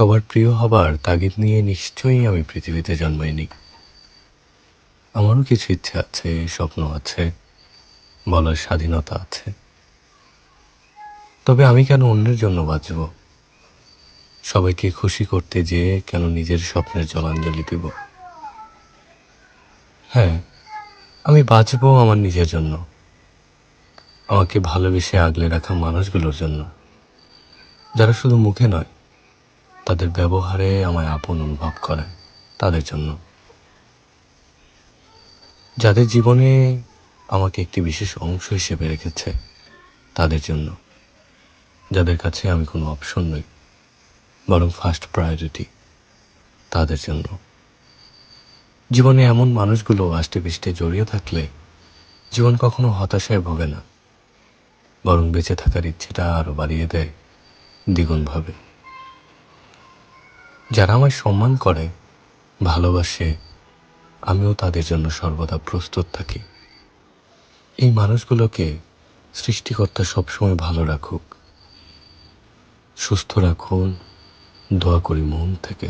সবার প্রিয় হবার তাগিদ নিয়ে নিশ্চয়ই আমি পৃথিবীতে জন্মাইনি। আমারও কিছু ইচ্ছে আছে, স্বপ্ন আছে, বলার স্বাধীনতা আছে। তবে আমি কেন অন্যের জন্য বাঁচব? সবাইকে খুশি করতে যেয়ে কেন নিজের স্বপ্নের জলাঞ্জলি দিব? হ্যাঁ, আমি বাঁচব আমার নিজের জন্য, আমাকে ভালোবেসে আগলে রাখা মানুষগুলোর জন্য, যারা শুধু মুখে নয়, তাদের ব্যবহারে আমায় আপন অনুভব করে, তাদের জন্য। যাদের জীবনে আমাকে একটি বিশেষ অংশ হিসেবে রেখেছে, তাদের জন্য। যাদের কাছে আমি কোনো অপশন নই, বরং ফার্স্ট প্রায়োরিটি, তাদের জন্য। জীবনে এমন মানুষগুলো আষ্টে পৃষ্ঠে জড়িয়ে থাকলে জীবন কখনো হতাশায় ভোগে না, বরং বেঁচে থাকার ইচ্ছেটা আরো বাড়িয়ে দেয় দ্বিগুণভাবে। যারা আমায় সম্মান করে, ভালোবাসে, আমিও তাদের জন্য সর্বদা প্রস্তুত থাকি। এই মানুষগুলোকে সৃষ্টিকর্তা সবসময় ভালো রাখুক, সুস্থ রাখুন, দোয়া করি মন থেকে।